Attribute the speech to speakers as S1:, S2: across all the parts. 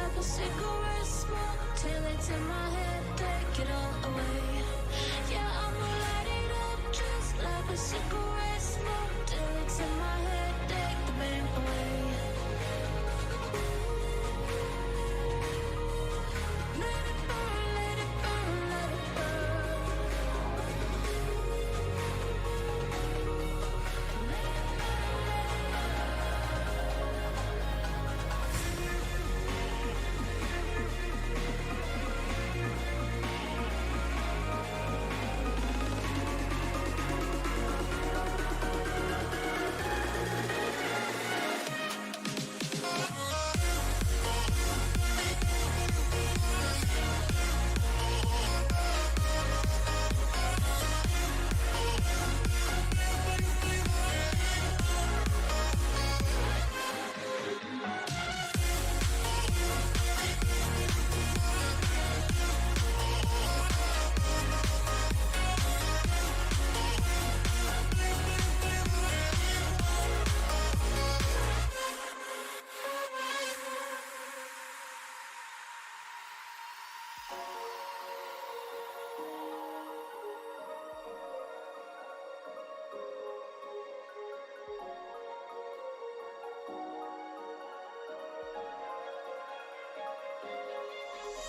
S1: like a cigarette smoke, taillights in my head, take it all away. Yeah, I'ma light it up just like a cigarette smoke, taillights in my head, take the pain away. Let it burn, let it burn, let it burn.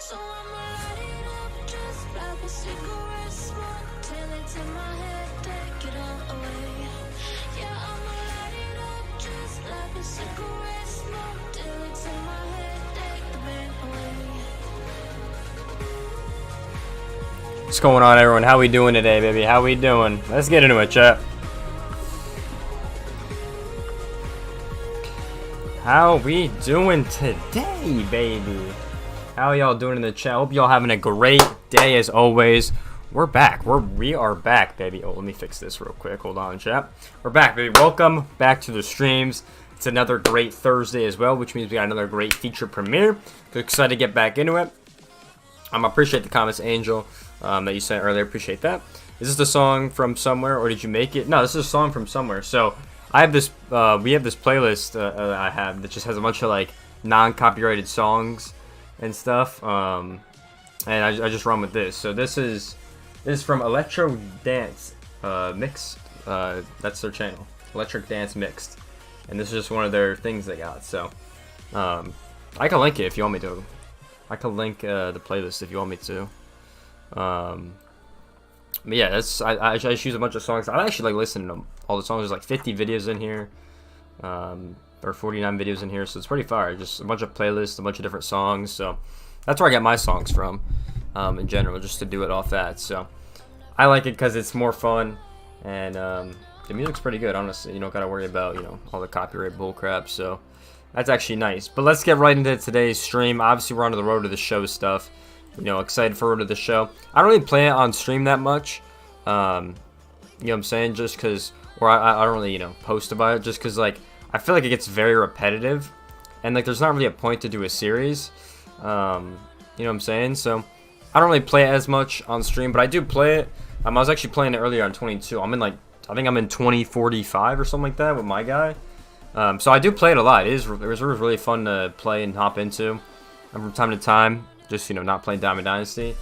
S1: So I'ma light it up just like a cigarette smoke, taillights in my head, take it all away. Yeah, I'ma light it up just like a cigarette smoke, taillights in my head, take the pain away.
S2: What's going on, everyone? How we doing today, baby? How we doing? Let's get into it, chat. How we doing today, baby? How y'all doing in the chat? Hope y'all having a great day as always. We're back. We are back, baby. Oh, let me fix this real quick. Hold on, chat. We're back, baby. Welcome back to the streams. It's another great Thursday as well, which means we got another great feature premiere. So excited to get back into it. I appreciate the comments, Angel, that you sent earlier. Appreciate that. Is this the song from somewhere, or did you make it? No, this is a song from somewhere. So I have this. We have this playlist I have that just has a bunch of like non-copyrighted songs and stuff, and I just run with this. So this is from Electro Dance Mix. That's their channel, Electric Dance Mixed, and this is just one of their things they got. So I can link it if you want me to. I can link the playlist if you want me to. But yeah, that's I just use a bunch of songs. I actually like listening to all the songs. There's like 50 videos in here, or 49 videos in here, so it's pretty fire. Just a bunch of playlists, a bunch of different songs. So that's where I get my songs from, in general, just to do it off that. So I like it because it's more fun, and the music's pretty good. Honestly, you don't gotta worry about all the copyright bullcrap. So that's actually nice. But let's get right into today's stream. Obviously, we're on the road to the show stuff. Excited for road to the show. I don't really play it on stream that much. You know what I'm saying? Just because, or I don't really post about it, just because like I feel like it gets very repetitive, and like there's not really a point to do a series. You know what I'm saying? So I don't really play it as much on stream, but I do play it. I was actually playing it earlier on 22. I'm in like, I think I'm in 2045 or something like that with my guy. So I do play it a lot. It was really fun to play and hop into, and from time to time, just not playing Diamond Dynasty.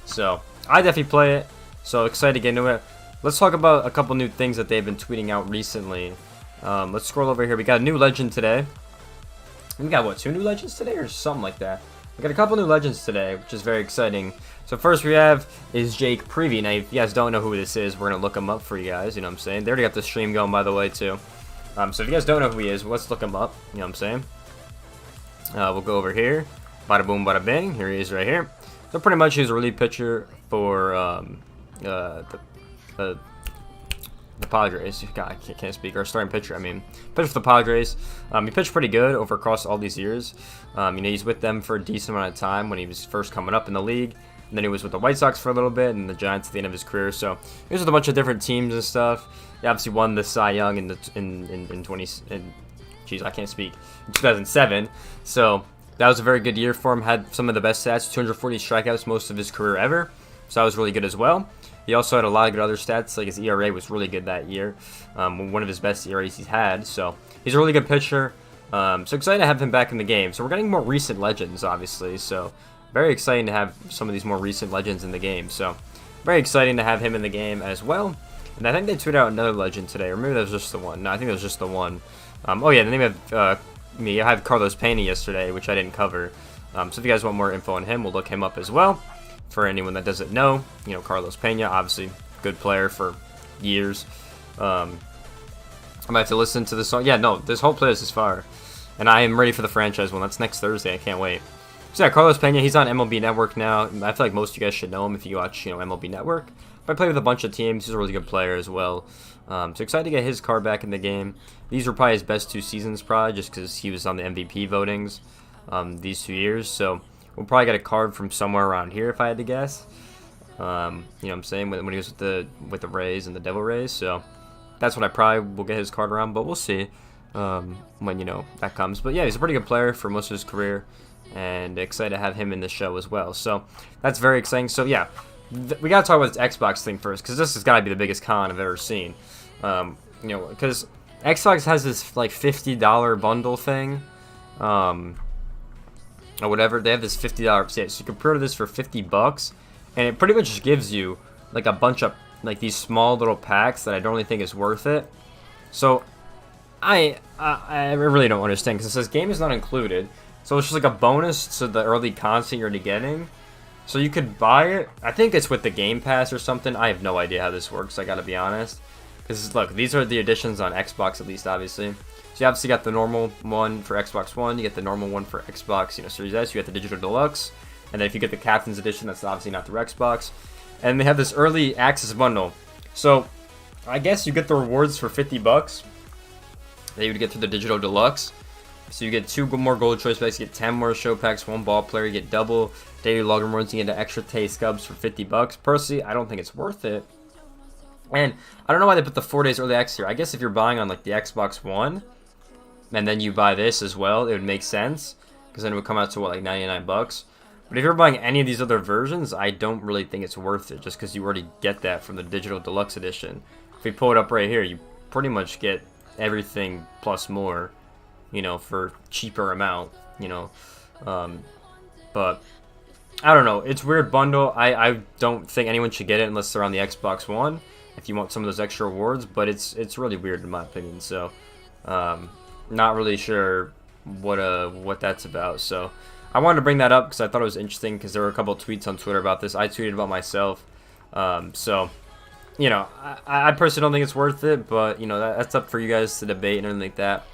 S2: So I definitely play it. So excited to get into it. Let's talk about a couple new things that they've been tweeting out recently. Let's scroll over here. We got a new legend today. We got what, 2 new legends today or something like that? We got a couple new legends today, which is very exciting. So first we have is Jake Prevey. Now if you guys don't know who this is, we're gonna look him up for you guys. You know what I'm saying? They already got the stream going, by the way, too. So if you guys don't know who he is, let's look him up. You know what I'm saying? We'll go over here. Bada boom, bada bang. Here he is right here. So pretty much he's a relief pitcher for the Padres. God, I can't speak. Our starting pitcher, I mean. Pitcher for the Padres. He pitched pretty good across all these years. He's with them for a decent amount of time when he was first coming up in the league. And then he was with the White Sox for a little bit and the Giants at the end of his career. So he was with a bunch of different teams and stuff. He obviously won the Cy Young in 2007. So that was a very good year for him. Had some of the best stats, 240 strikeouts most of his career ever. So that was really good as well. He also had a lot of good other stats, like his ERA was really good that year. One of his best ERAs he's had. So he's a really good pitcher. So excited to have him back in the game. So we're getting more recent legends, obviously. So very exciting to have some of these more recent legends in the game. So very exciting to have him in the game as well. And I think they tweeted out another legend today, or maybe that was just the one. No, I think it was just the one. Oh yeah, the name of me. I had Carlos Pena yesterday, which I didn't cover. So if you guys want more info on him, we'll look him up as well. For anyone that doesn't know, Carlos Pena, obviously good player for years. I might have to listen to this song. Yeah, no, this whole playlist is fire. And I am ready for the franchise one. That's next Thursday. I can't wait. So yeah, Carlos Pena, he's on MLB Network now. I feel like most of you guys should know him if you watch, MLB Network. But I play with a bunch of teams. He's a really good player as well. So excited to get his card back in the game. These were probably his best 2 seasons, probably, just because he was on the MVP votings these 2 years. So we'll probably get a card from somewhere around here if I had to guess. You know what I'm saying? When he was with the Rays and the Devil Rays. So that's what I probably will get his card around, but we'll see when, that comes. But yeah, he's a pretty good player for most of his career, and excited to have him in the show as well. So that's very exciting. So yeah, we got to talk about this Xbox thing first, because this has got to be the biggest con I've ever seen. Because Xbox has this like $50 bundle thing, or whatever. They have this $50 so you can pre-order this for $50, and it pretty much just gives you like a bunch of like these small little packs that I don't really think is worth it. So I really don't understand, because it says game is not included, so it's just like a bonus to the early content you're already getting. So you could buy it. I think it's with the Game Pass or something. I have no idea how this works, I gotta be honest. Because look, these are the editions on Xbox, at least, obviously. So you obviously got the normal one for Xbox One, you get the normal one for Xbox, Series S, you get the Digital Deluxe, and then if you get the Captain's Edition, that's obviously not the Xbox. And they have this early access bundle. So I guess you get the rewards for $50 that you would get through the Digital Deluxe. So you get 2 more gold choice packs, you get 10 more show packs, 1 ball player, you get double daily login rewards, you get an extra taste scubs for $50. Personally, I don't think it's worth it. And I don't know why they put the 4 days early access here. I guess if you're buying on like the Xbox One, and then you buy this as well, it would make sense, because then it would come out to what, like $99. But if you're buying any of these other versions, I don't really think it's worth it, just because you already get that from the Digital Deluxe Edition. If we pull it up right here, you pretty much get everything plus more, for cheaper amount, but I don't know. It's a weird bundle. I don't think anyone should get it unless they're on the Xbox One, if you want some of those extra rewards, but it's really weird in my opinion. So not really sure what that's about. So I wanted to bring that up because I thought it was interesting, because there were a couple of tweets on Twitter about this. I tweeted about myself. So I personally don't think it's worth it, but that's up for you guys to debate and everything like that.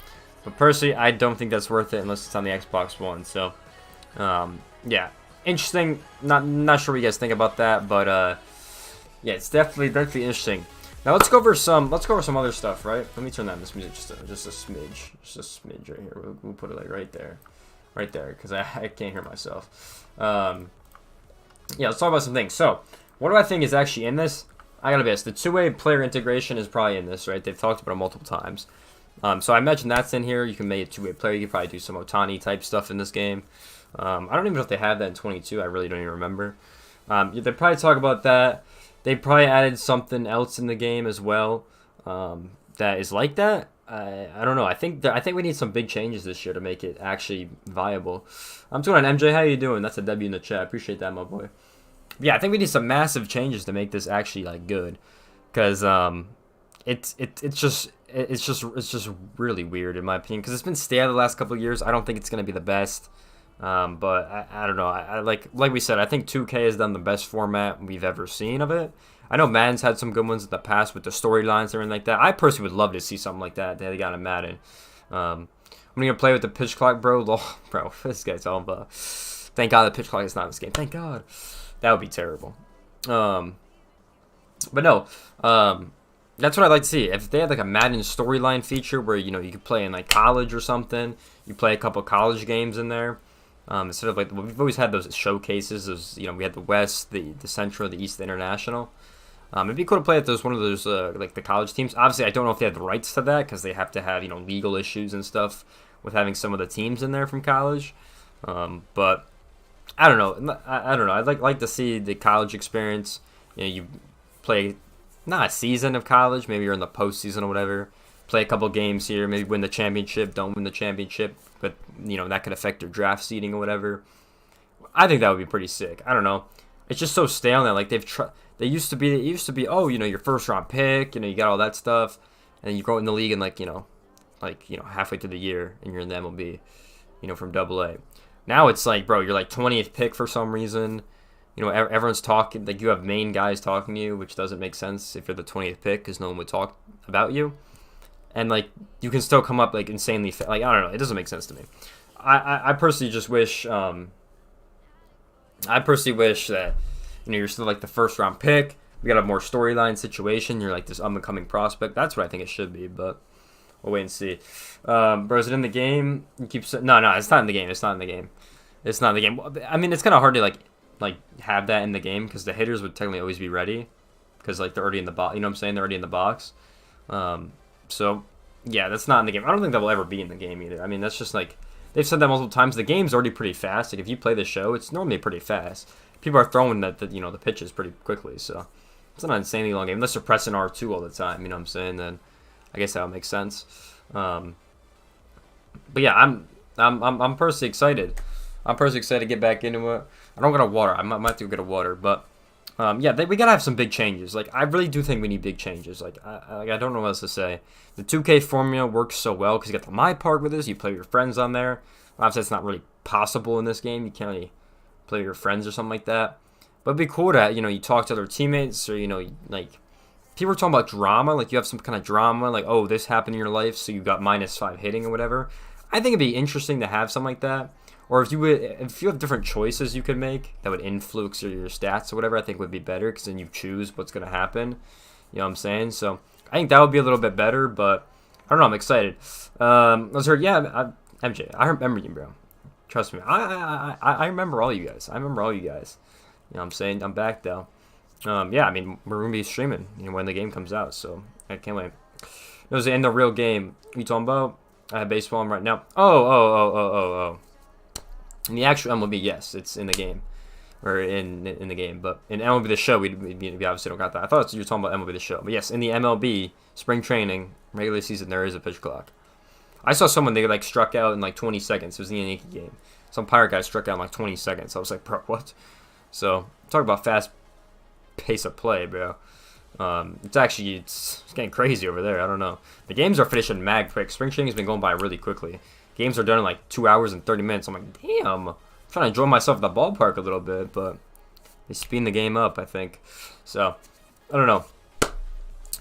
S2: But personally, I don't think that's worth it unless it's on the Xbox One. So yeah, interesting. Not sure what you guys think about that, but yeah, it's definitely interesting. Now let's go over some other stuff, right? Let me turn down this music just a smidge right here. We'll put it like right there, because I can't hear myself. Yeah, let's talk about some things. So what do I think is actually in this? I gotta be honest, the 2-way player integration is probably in this, right? They've talked about it multiple times. So I imagine that's in here. You can make a 2-way player. You can probably do some Otani type stuff in this game. I don't even know if they have that in 22. I really don't even remember. They probably talk about that. They probably added something else in the game as well that is like that. I don't know. I think we need some big changes this year to make it actually viable. I'm doing on MJ. How you doing? That's a W in the chat. Appreciate that, my boy. Yeah, I think we need some massive changes to make this actually like good, because it's just really weird in my opinion, because it's been stale the last couple of years. I don't think it's gonna be the best, but I don't know. I like we said, I think 2K has done the best format we've ever seen of it. I know Madden's had some good ones in the past with the storylines and everything like that. I personally would love to see something like that they got in Madden. I'm gonna play with the pitch clock, bro. Bro, this guy's all but thank God the pitch clock is not in this game. Thank God. That would be terrible. But no, that's what I'd like to see. If they had like a Madden storyline feature where you could play in like college or something, you play a couple college games in there, instead of like we've always had those showcases. Those we had the West, the Central, the East, the International. It'd be cool to play at one of those like the college teams. Obviously, I don't know if they have the rights to that, because they have to have legal issues and stuff with having some of the teams in there from college. But I don't know. I don't know. I'd like to see the college experience. You play not a season of college. Maybe you're in the postseason or whatever. play a couple games here, maybe win the championship, don't win the championship, but you know that could affect your draft seeding or whatever. I think that would be pretty sick. I don't know. It's just so stale now. Like it used to be, oh, you know, your first round pick, you know, you got all that stuff, and then you go in the league and like halfway through the year and you're in the MLB, you know, from AA. Now it's like, bro, you're like 20th pick for some reason. You know, everyone's talking, like you have main guys talking to you, which doesn't make sense if you're the 20th pick because no one would talk about you. And like you can still come up like insanely like I don't know, it doesn't make sense to me. I personally just wish that you know you're still like the first round pick. We got a more storyline situation. You're like this up and coming prospect. That's what I think it should be, but we'll wait and see. Bro, is it in the game? You keep saying no, it's not in the game. It's not in the game. It's not in the game. I mean, it's kind of hard to like have that in the game because the hitters would technically always be ready because like they're already in the box. You know what I'm saying? They're already in the box. So yeah, that's not in the game. I don't think that will ever be in the game either. I mean, that's just like they've said that multiple times. The game's already pretty fast. Like if you play the show, it's normally pretty fast. People are throwing the pitches pretty quickly, so it's not an insanely long game unless you're pressing R2 all the time. You know what I'm saying? Then I guess that would make sense. But yeah, I'm personally excited. I'm personally excited to get back into it. I don't got a water. I might have to go get a water, but yeah, we gotta have some big changes. Like I really do think we need big changes. Like I don't know what else to say. The 2K formula works so well because you got the My Park with this. You play with your friends on there. Obviously, it's not really possible in this game. You can't really play with your friends or something like that. But it'd be cool to you talk to other teammates or like people are talking about drama. Like you have some kind of drama. Like oh this happened in your life, so you got -5 hitting or whatever. I think it'd be interesting to have something like that. Or if you have different choices you could make that would influence your stats or whatever, I think would be better because then you choose what's going to happen. You know what I'm saying? So I think that would be a little bit better, but I don't know. I'm excited. Let's hear. Yeah, MJ, I remember you, bro. Trust me. I remember all you guys. I remember all you guys. You know what I'm saying? I'm back though. Yeah, I mean we're gonna be streaming when the game comes out, so I can't wait. It was in the real game. You talking about? I have baseball on right now. Oh. In the actual MLB, yes, it's in the game, or in the game. But in MLB the show, we obviously don't got that. I thought you were talking about MLB the show, but yes, in the MLB spring training regular season, there is a pitch clock. I saw someone they like struck out in like 20 seconds. It was in the Yankee game. Some Pirate guy struck out in like 20 seconds. I was like, bro, what? So talk about fast pace of play, bro. It's getting crazy over there. I don't know. The games are finishing mad quick. Spring training has been going by really quickly. Games are done in like 2 hours and 30 minutes. I'm like, damn. I'm trying to enjoy myself at the ballpark a little bit, but they speeding the game up, I think. So, I don't know.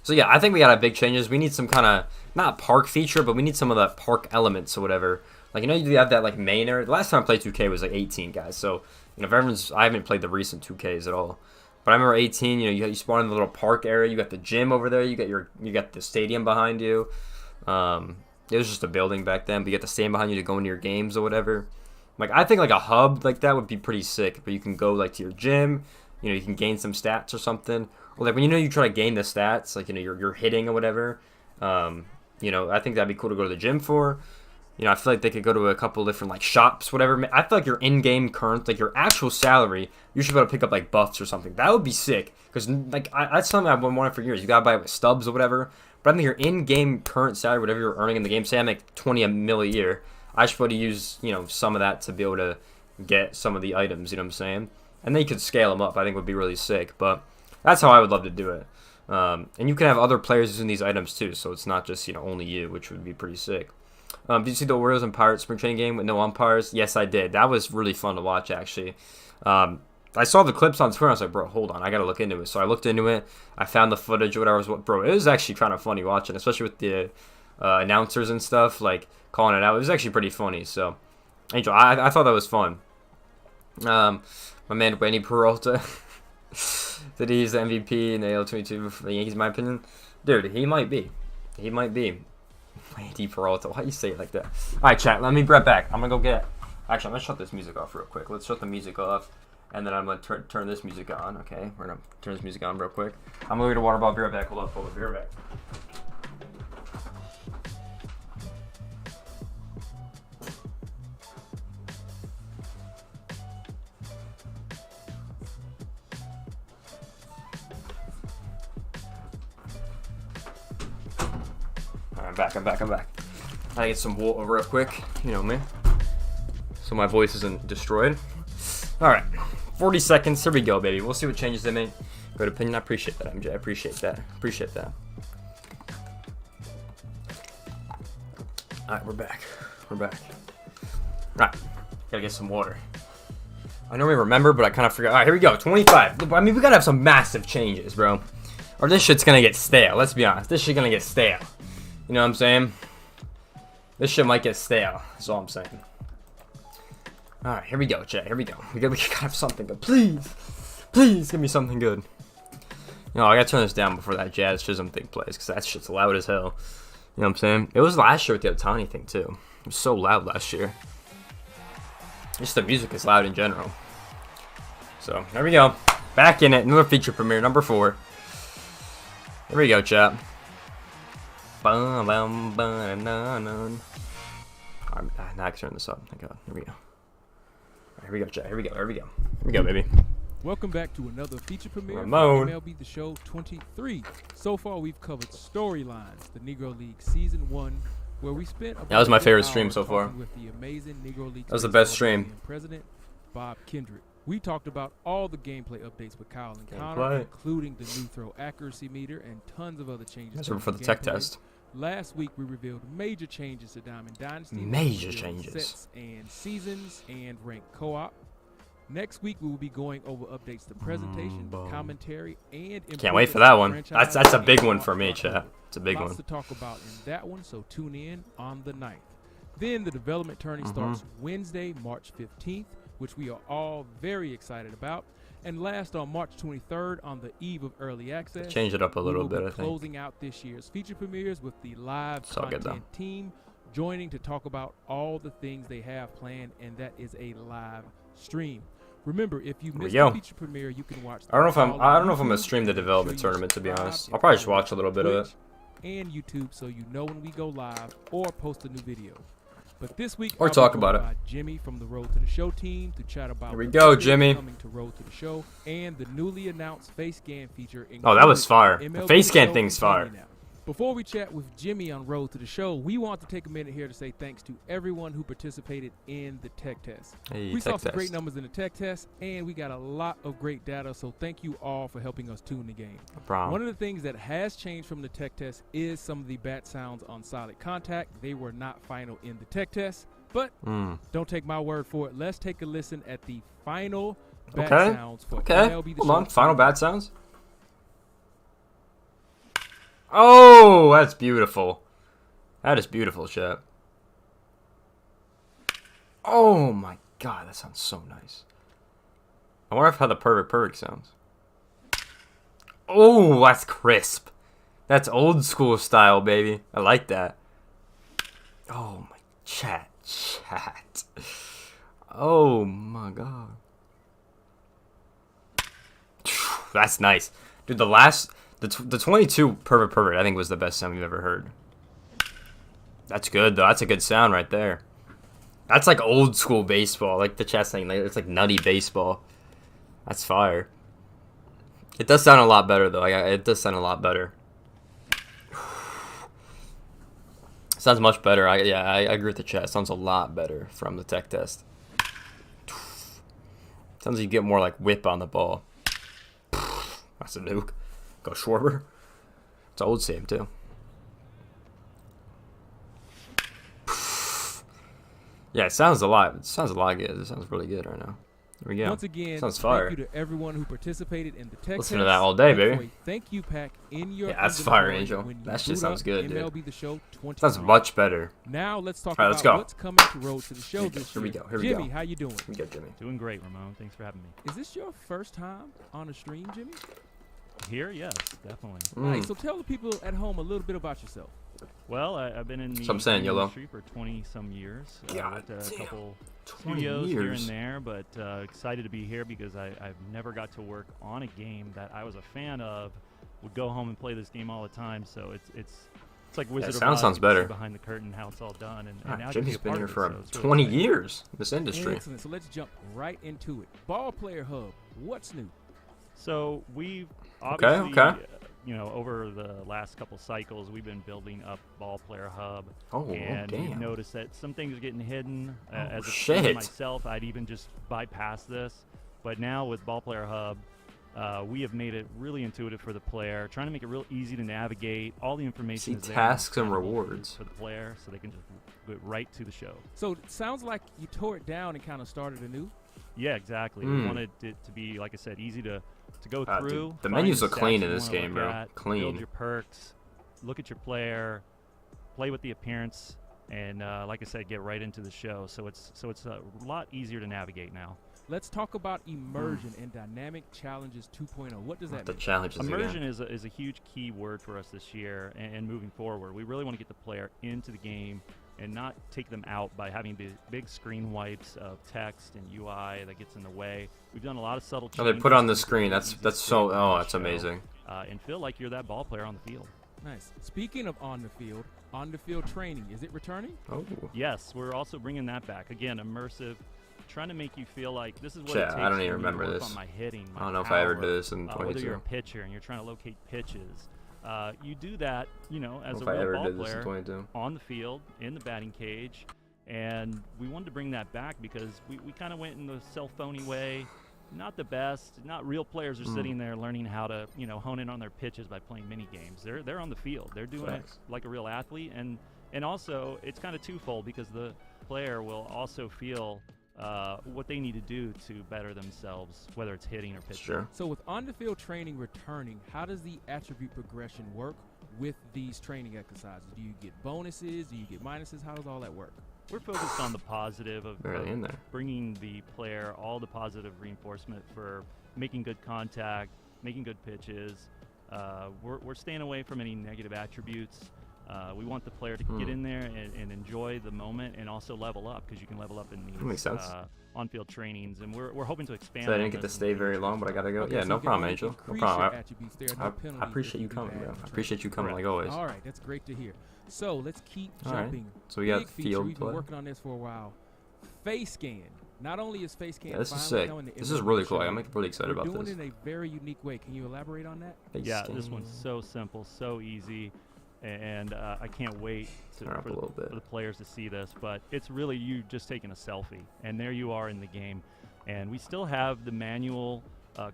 S2: So, yeah, I think we got to have big changes. We need some kind of, not park feature, but we need some of the park elements or whatever. Like, you have that, like, main area. The last time I played 2K was, like, 18, guys. So, if I haven't played the recent 2Ks at all. But I remember 18, you spawn in the little park area. You got the gym over there. You got the stadium behind you. It was just a building back then, but you got the stadium behind you to go into your games or whatever. Like I think like a hub like that would be pretty sick. But you can go like to your gym, you can gain some stats or something. Or like when you try to gain the stats, like you're hitting or whatever. I think that'd be cool to go to the gym for. I feel like they could go to a couple different like shops, whatever. I feel like your in-game current, like your actual salary, you should be able to pick up like buffs or something. That would be sick. Because like that's something I've been wanting for years. You gotta buy it with stubs or whatever. But I think your in-game current salary, whatever you're earning in the game, say I make 20 mil a year, I should be able to use, some of that to be able to get some of the items, you know what I'm saying? And then you could scale them up, I think would be really sick. But that's how I would love to do it. And you can have other players using these items too, so it's not just, only you, which would be pretty sick. Did you see the Orioles and Pirates spring training game with no umpires? Yes, I did. That was really fun to watch, actually. I saw the clips on Twitter. I was like, bro, hold on. I got to look into it. So I looked into it. I found the footage or whatever. Bro, it was actually kind of funny watching, especially with the announcers and stuff, like calling it out. It was actually pretty funny. So, Angel, I thought that was fun. My man, Wendy Peralta, that he's the MVP in the AL22 for the Yankees, in my opinion. Dude, he might be. He might be. Wendy Peralta. Why you say it like that? All right, chat. Let me be right back. I'm going to go get... Actually, I'm going to shut this music off real quick. Let's shut the music off. And then I'm going to turn this music on, okay? We're going to turn this music on real quick. I'm going to get a water bottle. Be right back. Hold up. Be right back. I'm back. I get some water real quick. You know me. So my voice isn't destroyed. All right. 40 seconds. Here we go, baby. We'll see what changes they make. Good opinion. I appreciate that, MJ. I appreciate that. All right, we're back. Right. Gotta get some water. I normally remember, but I kind of forgot. All right, here we go. 25. I mean, we gotta have some massive changes, bro. Or this shit's gonna get stale. Let's be honest. This shit's gonna get stale. You know what I'm saying? This shit might get stale. That's all I'm saying. All right, here we go, Jay. Here we go. We gotta have something good. Please give me something good. You know, I gotta turn this down before that Jazz Chisholm thing plays, because that shit's loud as hell. You know what I'm saying? It was last year with the Otani thing, too. It was so loud last year. Just the music is loud in general. So, there we go. Back in it. Another feature premiere, number 4. Here we go, chat. Now I can turn this up. Thank God. Here we go. Here we go, chat. Here we go, baby.
S3: Welcome back to another feature premiere
S2: Ramon.
S3: for MLB The Show 23. So far, we've covered Storylines, the Negro League Season 1, where we spent about
S2: That was my favorite
S3: 8
S2: stream
S3: hours
S2: so far.
S3: talking with the amazing Negro League
S2: That was the best
S3: Baseball
S2: stream.
S3: President Bob Kendrick. We talked about all the gameplay updates with Kyle and Connor,
S2: Gameplay.
S3: including the new throw accuracy meter and tons of other changes.
S2: That's
S3: to
S2: for the tech
S3: gameplay.
S2: test.
S3: Last week, we revealed major changes to Diamond Dynasty.
S2: Major
S3: We revealed
S2: changes.
S3: Sets and seasons and ranked co-op. Next week, we will be going over updates to presentation, commentary, and
S2: Can't wait for that one.
S3: franchise
S2: That's a big
S3: and
S2: one for me,
S3: co-op.
S2: chat. It's a big
S3: Lots
S2: one.
S3: to talk about in that one, so tune in on the 9th. Then the development tourney starts Wednesday, March 15th, which we are all very excited about. And last, on March 23rd, on the eve of early access,
S2: Change it up a little bit,
S3: we
S2: I
S3: will be
S2: think.
S3: closing out this year's feature premieres with the live
S2: It's all good,
S3: content team joining to talk about all the things they have planned, and that is a live stream. Remember, if you missed
S2: go.
S3: the feature premiere, you can watch.
S2: I don't know if I'm.
S3: all
S2: I
S3: on
S2: don't know if I'm gonna
S3: YouTube,
S2: stream the
S3: and
S2: development
S3: make sure you
S2: tournament. To be
S3: subscribe
S2: honest,
S3: if
S2: I'll probably
S3: you're
S2: just watch a little bit of it.
S3: Twitch and YouTube, so you know when we go live or post a new video. But this week,
S2: Or
S3: I'll be
S2: talk
S3: joined
S2: about it.
S3: by Jimmy from the Road to the Show team to chat about.
S2: Here we
S3: the
S2: go,
S3: features
S2: Jimmy.
S3: Coming to Road to the Show and the newly announced face scan feature.
S2: Oh, that was fire.
S3: included
S2: The
S3: MLB
S2: face scan
S3: Show
S2: thing's fire.
S3: Companion app. Before we chat with Jimmy on Road to the Show, we want to take a minute here to say thanks to everyone who participated in the tech test.
S2: Hey,
S3: We saw
S2: tech
S3: some great
S2: test.
S3: numbers in the tech test, and we got a lot of great data, so thank you all for helping us tune the game.
S2: No problem.
S3: One of the things that has changed from the tech test is some of the bat sounds on solid contact. They were not final in the tech test, but don't take my word for it. Let's take a listen at the final bat
S2: Okay.
S3: sounds for
S2: Okay.
S3: MLB The
S2: Hold
S3: Show.
S2: on. Final bat sounds. Oh, that's beautiful. That is beautiful, chat. Oh my God, that sounds so nice. I wonder if how the perfect sounds. Oh, that's crisp. That's old school style, baby. I like that. Oh my chat. Oh my God. That's nice. Dude, the 22 perfect I think was the best sound we've ever heard. That's good though. That's a good sound right there. That's like old school baseball, like the chat saying. Like, it's like nutty baseball. That's fire. It does sound a lot better though. It does sound a lot better. Sounds much better. I agree with the chat. It sounds a lot better from the tech test. Sounds like you get more like whip on the ball. That's a nuke. Go Schwarber. It's old same too. Yeah, it sounds a lot. It sounds a lot good. It sounds really good right now. Here we go.
S3: Once again,
S2: Sounds fire.
S3: thank you to everyone who participated in the tech
S2: Listen
S3: test.
S2: to that all day,
S3: Look
S2: baby.
S3: for a thank you pack in your
S2: Yeah, that's fire,
S3: inventory
S2: Angel.
S3: when you
S2: That shit
S3: boot
S2: sounds
S3: up
S2: good, dude.
S3: MLB The Show 23.
S2: Sounds much better.
S3: Now let's talk
S2: All right,
S3: about
S2: let's go.
S3: what's coming to Road to the Show this
S2: Here we
S3: year.
S2: go, here we
S3: Jimmy,
S2: go.
S3: how you doing?
S2: Here we go, Jimmy.
S4: Doing great, Ramon. Thanks for having me.
S3: Is this your first time on a stream, Jimmy?
S4: Here, yes, definitely.
S3: Nice. So tell the people at home a little bit about yourself.
S4: Well, I've been in the
S2: So I'm saying,
S4: film
S2: Yellow.
S4: industry for 20-some years.
S2: God
S4: Worked at a
S2: damn.
S4: couple
S2: 20
S4: studios here
S2: years.
S4: and there, but excited to be here because I've never got to work on a game that I was a fan of. Would go home and play this game all the time, so it's like Wizard of
S2: sounds
S4: Oz.
S2: sounds
S4: you can see
S2: better.
S4: behind the curtain how it's all done, and
S2: Ah,
S4: now I can be
S2: Jimmy's
S4: a
S2: been
S4: part
S2: here
S4: of it,
S2: for
S4: so it's really
S2: 20
S4: exciting.
S2: years in this industry.
S3: Excellent. So let's jump right into it. Ball Player Hub. What's new?
S4: So we've obviously
S2: okay.
S4: over the last couple cycles, we've been building up Ball Player Hub.
S2: Oh,
S4: and
S2: damn.
S4: we've noticed that some things are getting hidden. As a
S2: shit.
S4: player myself, I'd even just bypass this. But now with Ball Player Hub, we have made it really intuitive for the player, trying to make it real easy to navigate. All the information
S2: See
S4: is there.
S2: tasks and
S4: available
S2: rewards.
S4: for the player, so they can just go right to the show.
S3: So it sounds like you tore it down and kind of started anew.
S4: Yeah, exactly. We wanted it to be, like I said, easy to go
S2: Dude,
S4: through.
S2: the
S4: find
S2: menus
S4: the
S2: look clean
S4: stats
S2: in
S4: you
S2: this
S4: wanna
S2: game,
S4: look
S2: bro.
S4: at,
S2: Clean.
S4: Build your perks, look at your player, play with the appearance, and like I said, get right into the show. So it's a lot easier to navigate now.
S3: Let's talk about immersion and dynamic challenges 2.0. What does that
S2: The
S3: mean?
S2: challenges
S4: Immersion
S2: again.
S4: is a huge key word for us this year and moving forward. We really want to get the player into the game and not take them out by having big screen wipes of text and UI that gets in the way. We've done a lot of subtle
S2: Oh,
S4: changes.
S2: they put on the
S4: to make it
S2: screen.
S4: easy
S2: That's
S4: to
S2: so.
S4: fit
S2: Oh,
S4: in
S2: that's
S4: the show,
S2: amazing.
S4: and feel like you're that ball player on the field.
S3: Nice. Speaking of on the field training, is it returning?
S2: Oh.
S4: Yes, we're also bringing that back. Again, immersive, trying to make you feel like this is what
S2: Shit,
S4: it takes
S2: I don't even
S4: for me to
S2: remember
S4: work
S2: this.
S4: on my hitting, my
S2: I don't know if I ever
S4: power,
S2: did this in
S4: whether you're
S2: 22.
S4: a pitcher and you're trying to locate pitches. You do that, as
S2: If
S4: a
S2: I
S4: real
S2: ever
S4: ball
S2: did this in
S4: player
S2: 22.
S4: on the field, in the batting cage, and we wanted to bring that back because we kind of went in the cell phony way. Not the best. Not real players are sitting there learning how to, hone in on their pitches by playing mini games. They're on the field. They're doing
S2: Facts.
S4: it like a real athlete, and also it's kind of twofold because the player will also feel what they need to do to better themselves, whether it's hitting or pitching.
S2: Sure.
S3: So with on-the-field training returning, how does the attribute progression work with these training exercises? Do you get bonuses? Do you get minuses? How does all that work?
S4: We're focused on the positive of
S2: Barely in there.
S4: bringing the player all the positive reinforcement for making good contact, making good pitches. We're staying away from any negative attributes. We want the player to get in there and enjoy the moment and also level up because you can level up in
S2: That makes
S4: these
S2: sense.
S4: on-field trainings, and we're hoping to expand.
S2: So I
S4: on
S2: didn't get to
S4: this in
S2: stay
S4: the
S2: very
S4: future.
S2: long, but I gotta go.
S3: Okay,
S2: Yeah,
S3: so
S2: no
S3: you can
S2: problem,
S3: only
S2: Angel. No
S3: increase
S2: problem.
S3: your attributes. There are no
S2: I
S3: penalties
S2: appreciate
S3: if
S2: you
S3: do
S2: coming,
S3: bad
S2: bro.
S3: in
S2: I
S3: training.
S2: appreciate you coming like
S4: Correct.
S2: always.
S3: All right, that's great to hear. So let's keep
S2: All right.
S3: jumping.
S2: So we got
S3: Big feature.
S2: field
S3: We've been
S2: play.
S3: working on this for a while. Face scan. Not only is face scan
S2: Yeah, this is
S3: finally
S2: sick.
S3: coming to
S2: This is
S3: MLB
S2: really cool.
S3: show,
S2: I'm really excited
S3: we're
S2: about
S3: doing
S2: this.
S3: it in a very unique way. Can you elaborate on that?
S2: Face
S4: Yeah, this
S2: scan.
S4: one's so simple, so easy, and I can't wait
S2: Turn up a little bit.
S4: for the players to see this. But it's really you just taking a selfie, and there you are in the game. And we still have the manual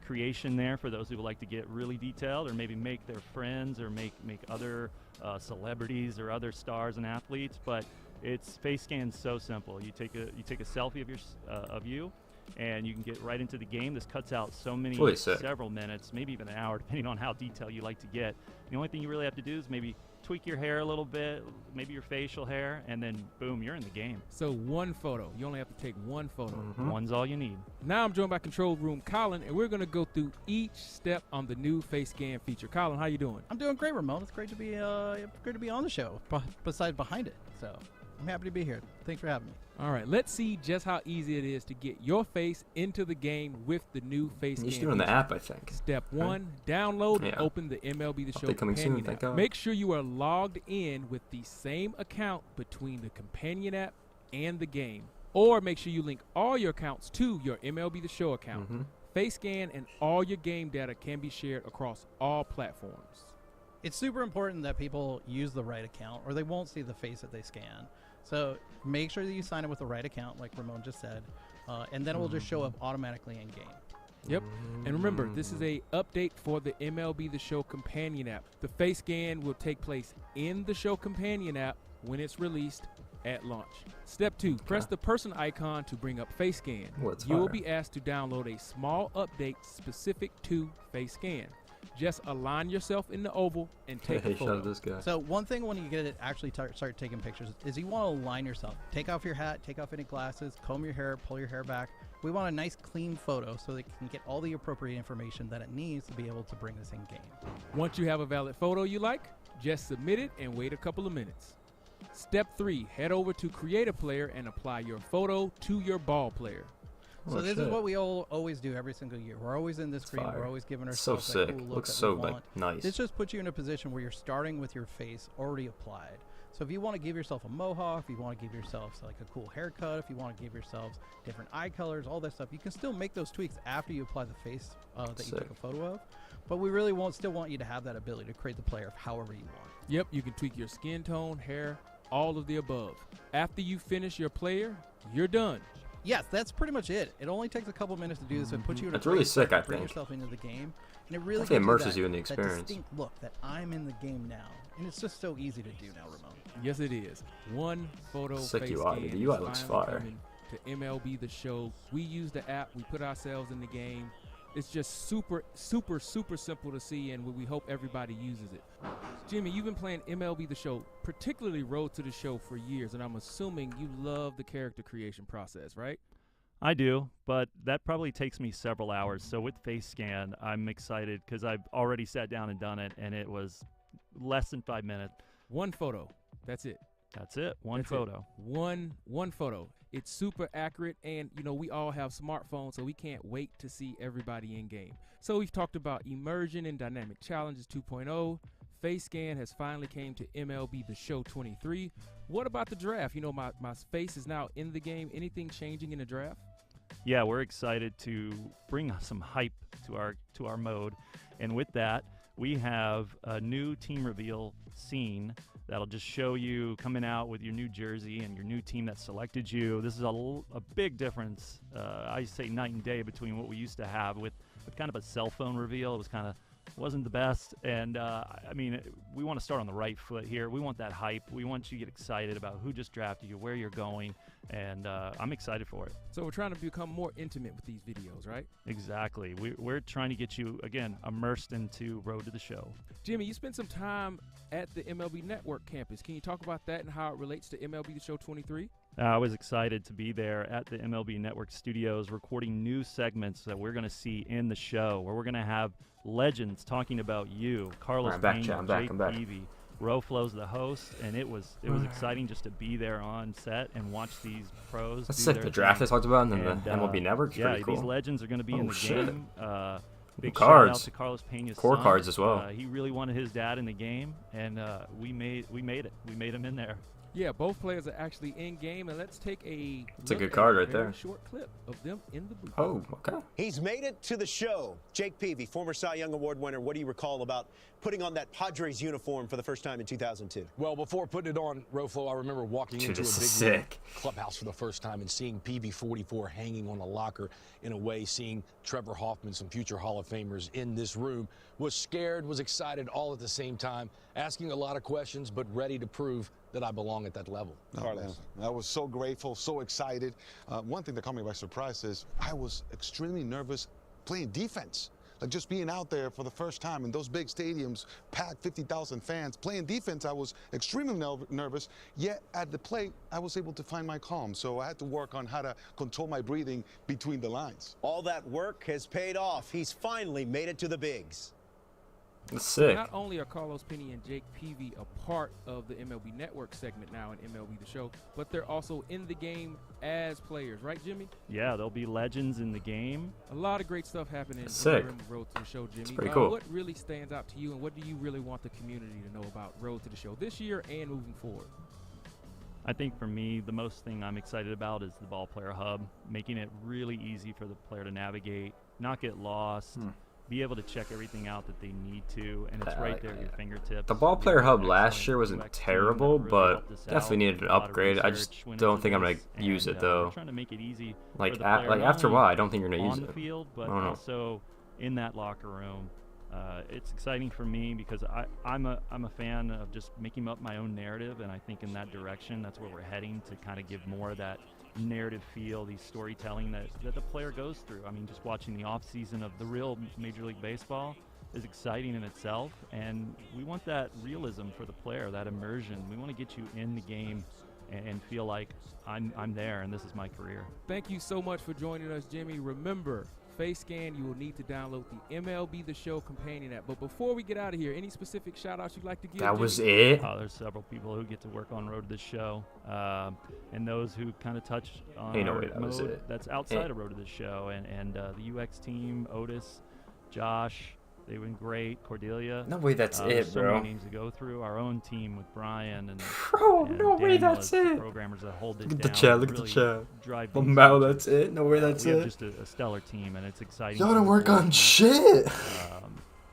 S4: creation there for those who would like to get really detailed, or maybe make their friends, or make other celebrities or other stars and athletes. But it's face scan so simple. You take a selfie of you. And you can get right into the game. This cuts out so many,
S2: Really sick.
S4: several minutes, maybe even an hour, depending on how detailed you like to get. The only thing you really have to do is maybe tweak your hair a little bit, maybe your facial hair, and then boom, you're in the game.
S3: So one photo. You only have to take one photo.
S4: One's all you need.
S3: Now I'm joined by Control Room Colin, and we're going to go through each step on the new face scan feature. Colin, how you doing?
S5: I'm doing great, Ramon. It's great to be on the show. Besides behind it, so I'm happy to be here. Thanks for having me.
S3: All right, let's see just how easy it is to get your face into the game with the new face
S2: You
S3: scan
S2: should do it on the
S3: feature.
S2: app, I think.
S3: Step 1, download and
S2: Yeah.
S3: open the MLB The Show
S2: Update coming soon,
S3: companion
S2: thank
S3: app.
S2: God.
S3: Make sure you are logged in with the same account between the companion app and the game. Or make sure you link all your accounts to your MLB The Show account. Face scan and all your game data can be shared across all platforms.
S5: It's super important that people use the right account, or they won't see the face that they scan. So make sure that you sign up with the right account, like Ramon just said, and then it will just show up automatically in game.
S3: Yep. And remember, this is a update for the MLB The Show companion app. The face scan will take place in the Show companion app when it's released at launch. Step 2, press the person icon to bring up face scan.
S2: Oh, that's
S3: You will
S2: fire.
S3: be asked to download a small update specific to face scan. Just align yourself in the oval and take a
S2: Hey, shout out
S3: photo.
S2: this guy.
S5: So one thing when you get it actually start taking pictures is you want to align yourself. Take off your hat, take off any glasses, comb your hair, pull your hair back. We want a nice clean photo so that it can get all the appropriate information that it needs to be able to bring this in game.
S3: Once you have a valid photo you like, just submit it and wait a couple of minutes. Step 3, head over to Create a Player and apply your photo to your ball player.
S5: So
S2: Oh,
S5: this is
S2: shit.
S5: what we all always do every single year. We're always in this screen.
S2: fire.
S5: We're always giving
S2: It's so
S5: ourselves that
S2: sick.
S5: cool look
S2: Looks
S5: that
S2: so
S5: we
S2: like
S5: want.
S2: nice.
S5: This just puts you in a position where you're starting with your face already applied. So if you want to give yourself a mohawk, if you want to give yourselves like a cool haircut, if you want to give yourselves different eye colors, all that stuff, you can still make those tweaks after you apply the face that you took a photo of. But we really still want you to have that ability to create the player however you want.
S3: Yep, you can tweak your skin tone, hair, all of the above. After you finish your player, you're done.
S5: Yes, that's pretty much it. It only takes a couple minutes to do this and put you in a
S2: That's really
S5: place
S2: sick,
S5: to
S2: I
S5: bring
S2: think.
S5: yourself into the game. And it really
S2: Definitely immerses
S5: gives
S2: you in the
S5: that
S2: experience.
S5: distinct look that I'm in the game now. And it's just so easy to do now, Ramon.
S3: Yes, it is. One photo
S2: Sick
S3: face
S2: UI,
S3: scan
S2: the
S3: is
S2: UI looks
S3: finally
S2: fire.
S3: coming to MLB The Show. We use the app. We put ourselves in the game. It's just super simple to see, and we hope everybody uses it. Jimmy, you've been playing MLB The Show, particularly Road to the Show, for years, and I'm assuming you love the character creation process, right?
S4: I do, but that probably takes me several hours. So with Face Scan, I'm excited because I've already sat down and done it, and it was less than 5 minutes.
S3: One photo. That's it.
S4: That's it. One
S3: That's
S4: photo.
S3: It. One photo. It's super accurate, and we all have smartphones, so we can't wait to see everybody in game. So we've talked about immersion and dynamic challenges 2.0. Face Scan has finally came to MLB The Show 23. What about the draft? My face is now in the game. Anything changing in the draft?
S4: Yeah, we're excited to bring some hype to our mode, and with that, we have a new team reveal scene that'll just show you coming out with your new jersey and your new team that selected you. This is a big difference. I say night and day between what we used to have with kind of a cell phone reveal. It wasn't the best, and we want to start on the right foot here. We want that hype. We want you to get excited about who just drafted you, where you're going, and I'm excited for it.
S3: So we're trying to become more intimate with these videos, right?
S4: Exactly. We're trying to get you, again, immersed into Road to the Show.
S3: Jimmy, you spent some time at the MLB Network campus. Can you talk about that and how it relates to MLB The Show 23?
S4: I was excited to be there at the MLB Network studios recording new segments that we're going to see in the show, where we're going to have legends talking about you, Carlos
S2: I'm back,
S4: Pena,
S2: Chad. I'm back.
S4: Jake
S2: I'm back.
S4: Peavy. Roflo's the host, and it was exciting just to be there on set and watch these pros.
S2: That's
S4: do
S2: sick.
S4: their
S2: The draft I
S4: thing.
S2: talked about, and then
S4: And,
S2: the MLB Network's
S4: yeah,
S2: pretty cool.
S4: these legends are going to be in the
S2: shit.
S4: game. Big
S2: Cards.
S4: shout out to Carlos Pena's
S2: Core
S4: son.
S2: cards as well.
S4: He really wanted his dad in the game, and we made it. We made him in there.
S3: Yeah, both players are actually in game, and let's take a
S2: It's a
S3: look
S2: good
S3: at
S2: card
S3: a
S2: right
S3: very
S2: there.
S3: short clip of them in the booth.
S2: Oh, okay.
S6: He's made it to the show. Jake Peavy, former Cy Young Award winner. What do you recall about putting on that Padres uniform for the first time in 2002?
S7: Well, before putting it on, Roflo, I remember walking
S2: Dude,
S7: into a
S2: this
S7: big
S2: is
S7: room
S2: sick.
S7: clubhouse for the first time and seeing PV44 hanging on a locker in a way, seeing Trevor Hoffman, some future Hall of Famers in this room. Was scared, was excited all at the same time, asking a lot of questions, but ready to prove that I belong at that level.
S6: Carlos.
S8: I was so grateful, so excited. One thing that caught me by surprise is I was extremely nervous playing defense. Like just being out there for the first time in those big stadiums, packed 50,000 fans, playing defense, I was extremely nervous. Yet at the plate, I was able to find my calm. So I had to work on how to control my breathing between the lines.
S6: All that work has paid off. He's finally made it to the bigs.
S2: That's sick.
S3: Not only are Carlos Penny and Jake Peavy a part of the MLB Network segment now in MLB The Show, but they're also in the game as players, right, Jimmy?
S4: Yeah, there'll be legends in the game.
S3: A lot of great stuff happening
S2: Sick.
S3: during Road to the Show, Jimmy.
S2: pretty cool.
S3: What really stands out to you, and what do you really want the community to know about Road to the Show this year and moving forward?
S4: I think for me, the most thing I'm excited about is the ball player hub, making it really easy for the player to navigate, not get lost, be able to check everything out that they need to, and it's right there at your fingertips.
S2: The ball player hub last
S4: Excellent
S2: year wasn't
S4: UX team
S2: terrible,
S4: that really
S2: but
S4: helped us
S2: definitely
S4: out.
S2: needed an
S4: A lot of
S2: upgrade. I just
S4: research went
S2: don't
S4: into
S2: think I'm gonna
S4: this,
S2: use
S4: and,
S2: it though.
S4: We're trying to make it easy
S2: Like
S4: for the player,
S2: like
S4: not
S2: after a
S4: only
S2: while, I don't think you're gonna use
S4: on
S2: it.
S4: the field, but
S2: I don't know.
S4: also in that locker room. It's exciting for me because I'm a fan of just making up my own narrative, and I think in that direction, that's where we're heading, to kind of give more of that narrative feel, the storytelling that the player goes through. I mean, just watching the off season of the real Major League Baseball is exciting in itself, and we want that realism for the player, that immersion. We want to get you in the game and feel like I'm there and this is my career.
S3: Thank you so much for joining us, Jimmy. Remember, Face Scan, you will need to download the MLB The Show companion app. But before we get out of here, any specific shout-outs you'd like to give?
S2: That was
S3: Jimmy?
S2: it.
S4: There's several people who get to work on Road to the Show, and those who kind of touch on
S2: Ain't no
S4: our
S2: way that was
S4: mode
S2: it.
S4: that's outside of Road to the Show, and the UX team, Otis, Josh, They've been great. Cordelia.
S2: No way that's it,
S4: so
S2: bro.
S4: many names to go through. Our own team with Brian and
S2: Bro,
S4: and
S2: no way
S4: Daniel
S2: that's
S4: as the
S2: it.
S4: programmers that hold it
S2: Look at the
S4: down
S2: chat,
S4: and
S2: look at the
S4: really
S2: chat.
S4: drive
S2: Oh,
S4: these
S2: Mal,
S4: coaches.
S2: that's it. No way that's
S4: We have
S2: it.
S4: just a stellar team, and it's exciting.
S2: Y'all
S4: to
S2: don't
S4: move
S2: work
S4: forward
S2: on
S4: with,
S2: shit.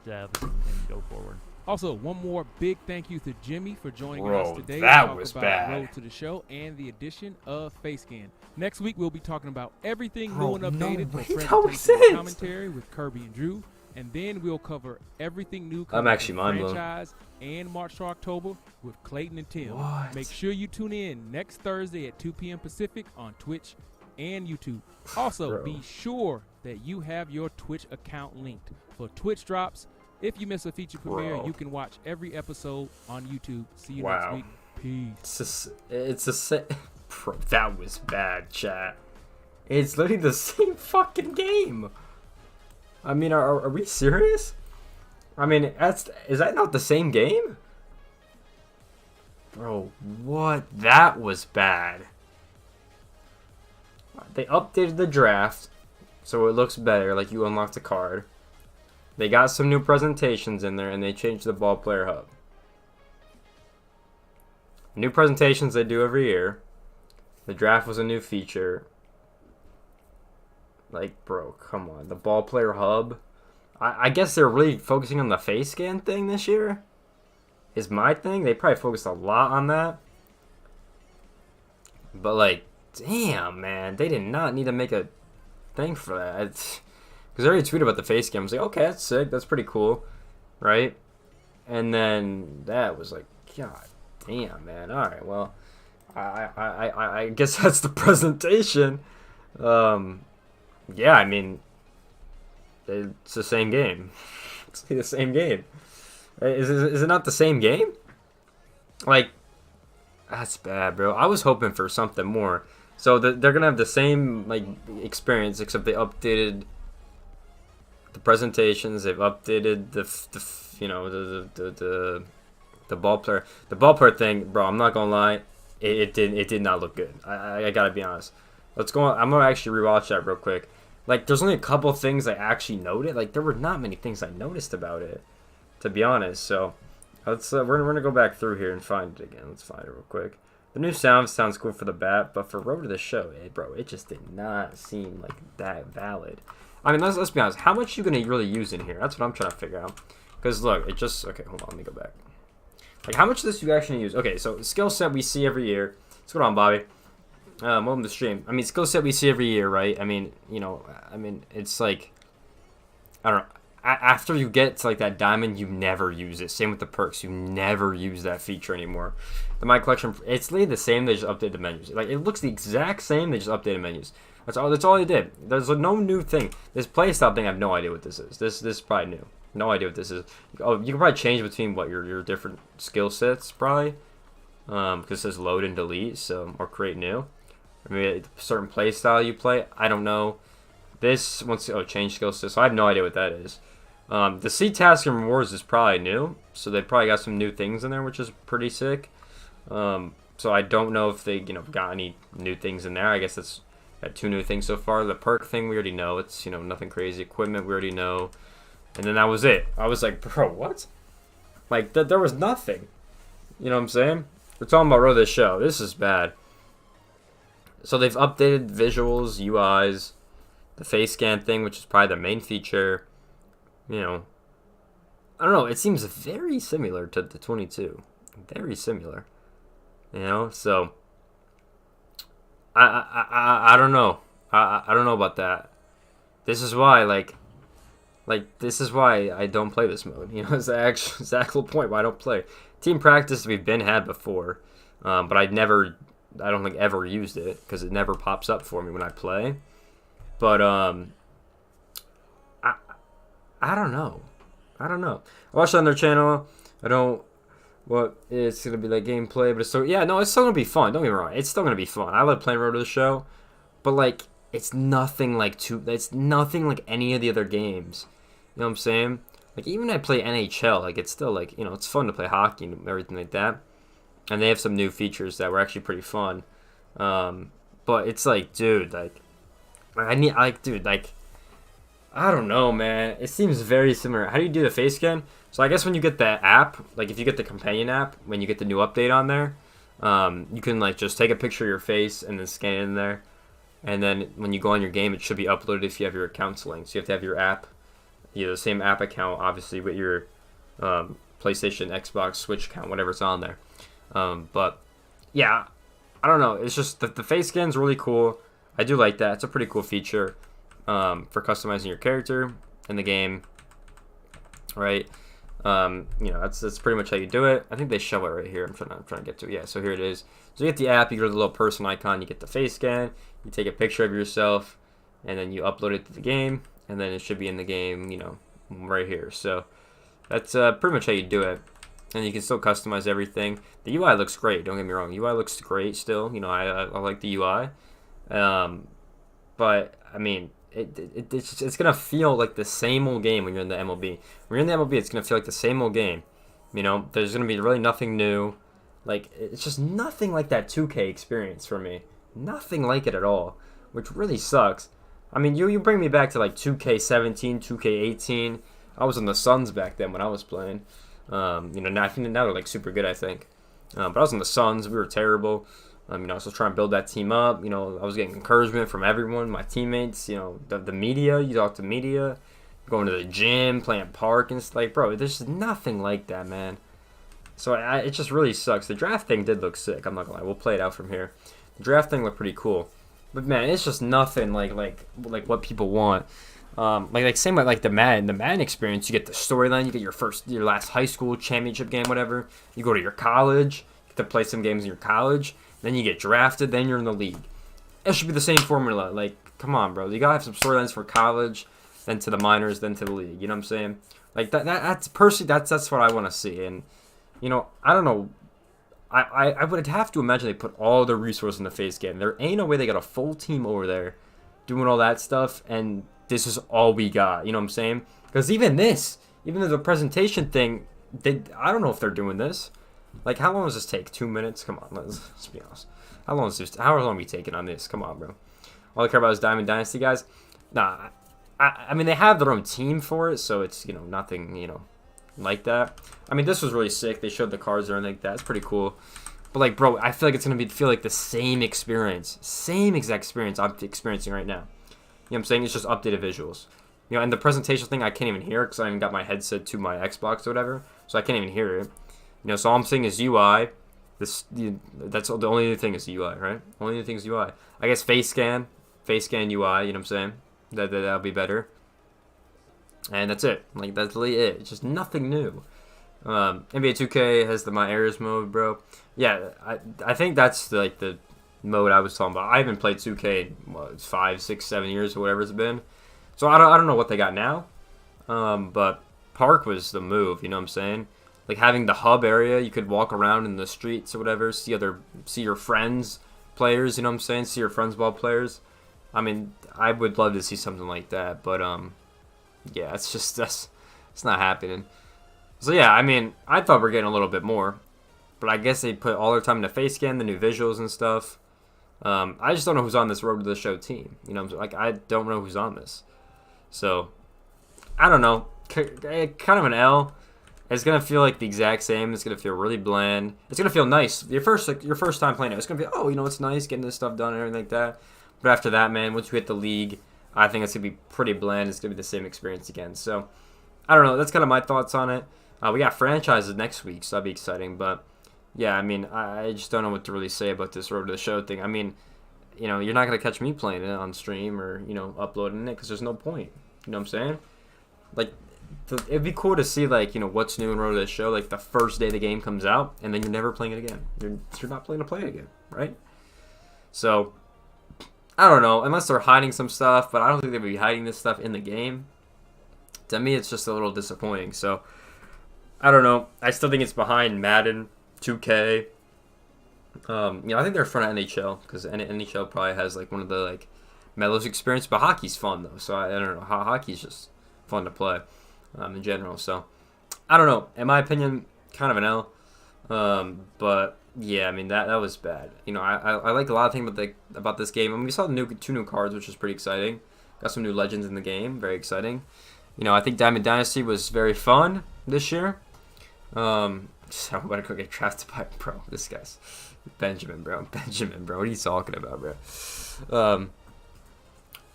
S4: Devs and go forward.
S3: Also, one more big thank you to Jimmy for joining
S2: Bro,
S3: us today
S2: that
S3: to talk
S2: was
S3: about
S2: bad.
S3: Road to the Show and the addition of FaceScan. Next week, we'll be talking about everything
S2: Bro,
S3: new and
S2: no
S3: updated
S2: way,
S3: for
S2: that was
S3: presentation and
S2: it.
S3: commentary with Kirby and Drew. And then we'll cover everything new
S2: I'm
S3: coming
S2: actually
S3: from
S2: mind blown.
S3: franchise and March to October with Clayton and Tim.
S2: What?
S3: Make sure you tune in next Thursday at 2 p.m. Pacific on Twitch and YouTube. Also,
S2: Bro.
S3: be sure that you have your Twitch account linked for Twitch drops. If you miss a feature premiere,
S2: Bro.
S3: you can watch every episode on YouTube. See you
S2: Wow.
S3: next week. Peace.
S2: It's a Bro, that was bad, chat. It's literally the same fucking game. I mean, are we serious? I mean, is that not the same game? Bro, what? That was bad. They updated the draft so it looks better, like you unlocked a card. They got some new presentations in there, and they changed the ball player hub. New presentations they do every year. The draft was a new feature. Like, bro, come on. The ball player hub. I guess they're really focusing on the face scan thing this year. Is my thing. They probably focused a lot on that. But, like, damn, man. They did not need to make a thing for that. Because I already tweeted about the face scan. I was like, okay, that's sick. That's pretty cool. Right? And then that was like, God damn, man. All right, well, I guess that's the presentation. Yeah, I mean, it's the same game. It's the same game. Is it not the same game? Like, that's bad, bro. I was hoping for something more. So they're gonna have the same like experience, except they updated the presentations. They've updated the ball player. The ball player thing, bro. I'm not gonna lie, it did not look good. I gotta be honest. Let's go on. I'm gonna actually rewatch that real quick. Like, there's only a couple things I actually noted. Like, there were not many things I noticed about it, to be honest. So, let's we're gonna go back through here and find it again. Let's find it real quick. The new sounds cool for the bat, but for Road to the Show, bro, it just did not seem like that valid. I mean, let's be honest. How much are you gonna really use in here? That's what I'm trying to figure out. Because look, it just okay. Hold on, let me go back. Like, how much of this do you actually use? Okay, so skill set we see every year. What's going on, Bobby? Welcome to the stream. I mean, skill set we see every year, right? I mean, it's like, I don't know. After you get to like that diamond, you never use it. Same with the perks, you never use that feature anymore. The My Collection, it's literally the same. They just updated the menus. Like, it looks the exact same. They just updated menus. That's all they did. There's no new thing. This playstyle thing, I have no idea what this is. This is probably new. No idea what this is. Oh, you can probably change between what your different skill sets probably, because it says load and delete, so or create new. Or maybe a certain play style you play. I don't know. This change skill set. So I have no idea what that is. The C task and rewards is probably new, so they probably got some new things in there, which is pretty sick. So I don't know if they got any new things in there. I guess it's got 2 new things so far. The perk thing we already know. It's nothing crazy. Equipment we already know. And then that was it. I was like, bro, what? Like, there was nothing. You know what I'm saying? We're talking about Road to the Show. This is bad. So they've updated visuals, UIs, the face scan thing, which is probably the main feature. I don't know. It seems very similar to the 22. Very similar. So I don't know. I don't know about that. This is why, this is why I don't play this mode. It's the actual point why I don't play. Team practice we've had before, but I don't think ever used it because it never pops up for me when I play. But I don't know. I watched it on their channel. It's gonna be like gameplay, but it's still gonna be fun. Don't get me wrong, it's still gonna be fun. I love playing Road to the Show, but it's nothing like any of the other games. You know what I'm saying? Like, even I play NHL, it's still it's fun to play hockey and everything like that. And they have some new features that were actually pretty fun. But it's dude, I don't know, man. It seems very similar. How do you do the face scan? So I guess when you get the app, like if you get the companion app, when you get the new update on there, you can like just take a picture of your face and then scan it in there. And then when you go on your game, it should be uploaded if you have your accounts linked. So you have to have your app, the same app account, obviously, with your PlayStation, Xbox, Switch account, whatever's on there. But yeah, I don't know. It's just the face scan's really cool. I do like that. It's a pretty cool feature for customizing your character in the game, right? That's pretty much how you do it. I think they show it right here. I'm trying to get to it. Yeah, so here it is. So you get the app, you go to the little person icon, you get the face scan, you take a picture of yourself, and then you upload it to the game, and then it should be in the game, right here. So that's pretty much how you do it. And you can still customize everything. The UI looks great, don't get me wrong. UI looks great still. I like the UI. But, I mean, it's going to feel like the same old game when you're in the MLB. When you're in the MLB, it's going to feel like the same old game. There's going to be really nothing new. Like, it's just nothing like that 2K experience for me. Nothing like it at all, which really sucks. I mean, you bring me back to, like, 2K17, 2K18. I was in the Suns back then when I was playing. Now they're, like, super good, I think. But I was in the Suns. We were terrible. I was just trying to build that team up. I was getting encouragement from everyone, my teammates, the media. You talk to media, going to the gym, playing park and stuff. Like, bro, there's nothing like that, man. So it just really sucks. The draft thing did look sick. I'm not gonna lie. We'll play it out from here. The draft thing looked pretty cool, but man, it's just nothing like what people want. Same with like the Madden experience. You get the storyline. You get your last high school championship game, whatever. You go to your college, get to play some games in your college. Then you get drafted, then you're in the league. It should be the same formula. Like, come on, bro. You gotta have some storylines for college, then to the minors, then to the league. You know what I'm saying? Like that's personally that's what I want to see. And I don't know. I would have to imagine they put all their resources in the face scan. There ain't no way they got a full team over there doing all that stuff, and this is all we got. You know what I'm saying? Because even the presentation thing, I don't know if they're doing this. Like, how long does this take? 2 minutes? Come on, let's be honest. How long are we taking on this? Come on, bro. All I care about is Diamond Dynasty, guys. Nah, I mean, they have their own team for it, so it's, nothing, like that. I mean, this was really sick. They showed the cards and everything like that. It's pretty cool. But, like, bro, I feel like it's going to feel like the same experience. Same exact experience I'm experiencing right now. You know what I'm saying? It's just updated visuals. And the presentation thing, I can't even hear it because I haven't got my headset to my Xbox or whatever, so I can't even hear it. So all I'm saying is UI. That's the only thing is UI, right? Only thing is UI. I guess face scan UI. You know what I'm saying? That'll be better. And that's it. Like, that's really it. It's just nothing new. NBA 2K has the My Areas mode, bro. Yeah, I think that's the mode I was talking about. I haven't played 2K in 5, 6, 7 years or whatever it's been. So I don't know what they got now. But Park was the move. You know what I'm saying? Like, having the hub area, you could walk around in the streets or whatever, see your friends players, you know what I'm saying? See your friends ball players. I mean, I would love to see something like that, but yeah, it's not happening. So yeah, I mean, I thought we are getting a little bit more, but I guess they put all their time into face scan, the new visuals and stuff. I just don't know who's on this Road to the Show team. Like, I don't know who's on this. So I don't know. Kind of an L. It's gonna feel like the exact same. It's gonna feel really bland. It's gonna feel nice. Your first time playing it, it's gonna be, it's nice getting this stuff done and everything like that. But after that, man, once you hit the league, I think it's gonna be pretty bland. It's gonna be the same experience again. So I don't know. That's kind of my thoughts on it. We got franchises next week, so that'll be exciting. But yeah, I mean, I just don't know what to really say about this Road to the Show thing. I mean, you're not gonna catch me playing it on stream or uploading it because there's no point. You know what I'm saying? Like, it'd be cool to see, like, what's new in Road to the Show, like the first day the game comes out, and then you're never playing it again. You're not playing to play it again, right? So I don't know, unless they're hiding some stuff, but I don't think they'd be hiding this stuff in the game. To me, it's just a little disappointing. So I don't know. I still think it's behind Madden, 2K. I think they're in front of NHL because NHL probably has like one of the like mellowest experience. But hockey's fun though, so I don't know. Hockey's just fun to play in general. So I don't know. In my opinion, kind of an L. But yeah, I mean that was bad. I like a lot of things about this game. I mean, we saw the two new cards, which is pretty exciting. Got some new legends in the game. Very exciting. You know, I think Diamond Dynasty was very fun this year. So I'm gonna go get drafted by, bro. This guy's Benjamin, bro. Benjamin, bro. What are you talking about, bro?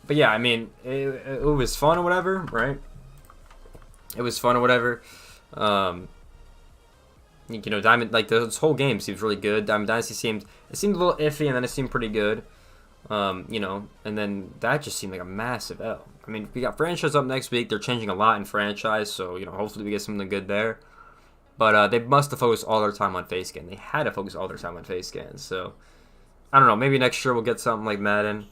S2: But yeah, I mean, it was fun or whatever, right? It was fun or whatever. You know, Diamond, like, this whole game seems really good. Diamond Dynasty seemed a little iffy, and then it seemed pretty good. You know, and then that just seemed like a massive L. I mean, we got franchise up next week. They're changing a lot in franchise, so, you know, hopefully we get something good there. But they must have focused all their time on face scan. They had to focus all their time on face scans. So, I don't know. Maybe next year we'll get something like Madden.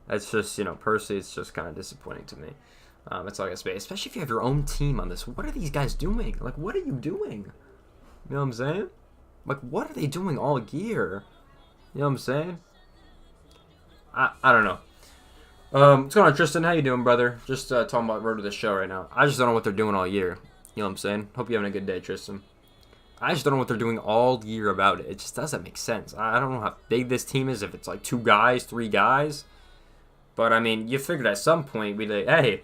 S2: That's just, you know, personally, it's just kind of disappointing to me. That's all I gotta say. Especially if you have your own team on this. What are these guys doing? Like, what are you doing? You know what I'm saying? Like, what are they doing all year? You know what I'm saying? I don't know. What's going on, Tristan? How you doing, brother? Just talking about road to the show right now. I just don't know what they're doing all year. You know what I'm saying? Hope you're having a good day, Tristan. I just don't know what they're doing all year about it. It just doesn't make sense. I don't know how big this team is, if it's like 2 guys, 3 guys. But, I mean, you figured at some point we'd like, hey,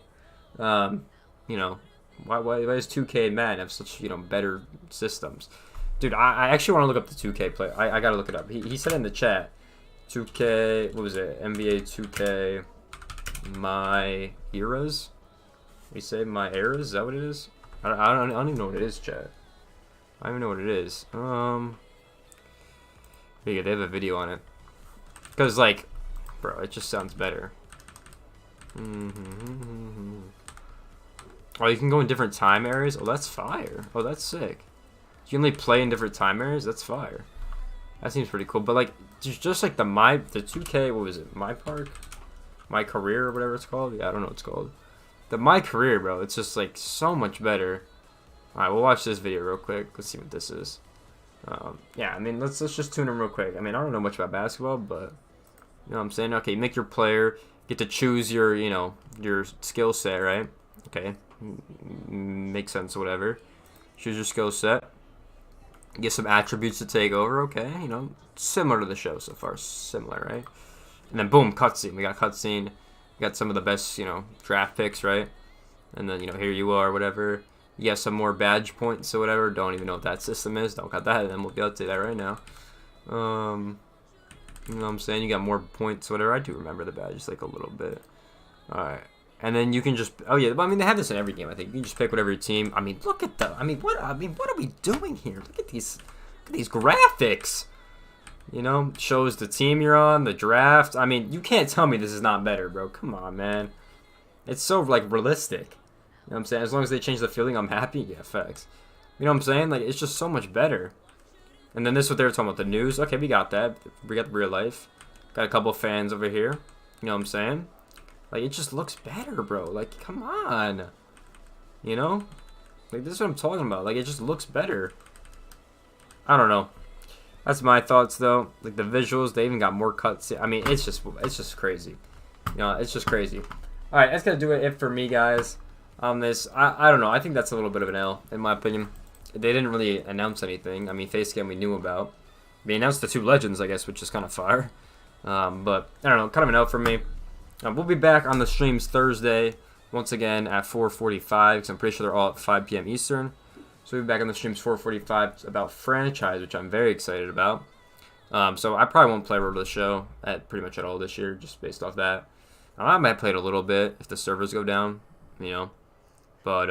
S2: you know, why does 2K and Madden have such, you know, better systems? Dude, I actually want to look up the 2K play. I got to look it up. He said in the chat, 2K, what was it? NBA 2K, my eras? We say my eras? Is that what it is? I don't even know what it is, chat. I don't even know what it is. Yeah, they have a video on it. Because, like, bro, it just sounds better. Oh, you can go in different time areas? Oh, that's fire. Oh, that's sick. You can only play in different time areas? That's fire. That seems pretty cool. But, like, just like the 2K, what was it? My Park? My Career or whatever it's called? Yeah, I don't know what it's called. The My Career, bro, it's just, like, so much better. Alright, we'll watch this video real quick. Let's see what this is. Yeah, I mean, let's just tune in real quick. I mean, I don't know much about basketball, but, you know what I'm saying? Okay, you make your player, get to choose your, you know, your skill set, right? Okay, makes sense, whatever. Choose your skill set. Get some attributes to take over, okay, you know, similar to the show so far, similar, right? And then, boom, cutscene. We got cutscene. We got some of the best, you know, draft picks, right? And then, you know, here you are, whatever. You have some more badge points or whatever. Don't even know what that system is. Don't got that, and then we'll be able to do that right now. You know what I'm saying? You got more points, whatever. I do remember the badges, like, a little bit. Alright. And then you can just... Oh, yeah. I mean, they have this in every game, I think. You can just pick whatever your team... I mean, look at the... what are we doing here? Look at these graphics. You know? Shows the team you're on, the draft. I mean, you can't tell me this is not better, bro. Come on, man. It's so, like, realistic. You know what I'm saying? As long as they change the feeling, I'm happy. Yeah, facts. You know what I'm saying? Like, it's just so much better. And then this is what they were talking about, the news. Okay, we got that. We got the real life. Got a couple fans over here. You know what I'm saying? Like, it just looks better, bro. Like, come on. You know? Like, this is what I'm talking about. Like, it just looks better. I don't know. That's my thoughts, though. Like, the visuals, they even got more cuts. I mean, it's just crazy. You know, it's just crazy. All right, that's going to do it for me, guys, on this. I don't know. I think that's a little bit of an L, in my opinion. They didn't really announce anything. I mean, Facecam we knew about. They announced the 2 legends, I guess, which is kind of fire. But, I don't know, kind of an L for me. We'll be back on the streams Thursday, once again, at 4:45, because I'm pretty sure they're all at 5 p.m. Eastern. So we'll be back on the streams 4:45 about franchise, which I'm very excited about. So I probably won't play Road to the Show pretty much at all this year, just based off that. I might play it a little bit if the servers go down, you know. But,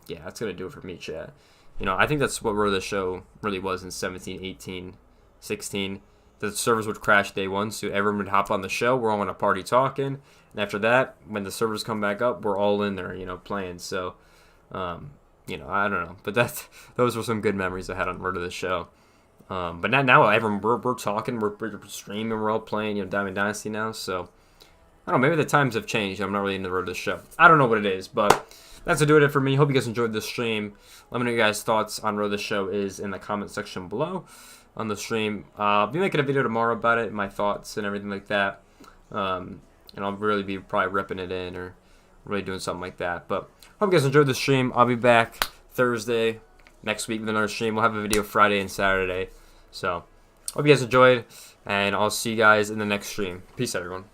S2: yeah, that's going to do it for me, chat. You know, I think that's what Road to the Show really was in 17, 18, 16. The servers would crash day 1, so everyone would hop on the show. We're all in a party talking. And after that, when the servers come back up, we're all in there, you know, playing. So, you know, I don't know. But those were some good memories I had on Road to the Show. But now everyone, we're talking, we're streaming, we're all playing, you know, Diamond Dynasty now. So, I don't know, maybe the times have changed. I'm not really into the Road to the Show. I don't know what it is, but that's to do it for me. Hope you guys enjoyed this stream. Let me know your guys' thoughts on Road to the Show is in the comment section below on the stream. I'll be making a video tomorrow about it, my thoughts and everything like that. And I'll really be probably ripping it in or really doing something like that. But hope you guys enjoyed the stream. I'll be back Thursday next week with another stream. We'll have a video Friday and Saturday. So hope you guys enjoyed, and I'll see you guys in the next stream. Peace, everyone.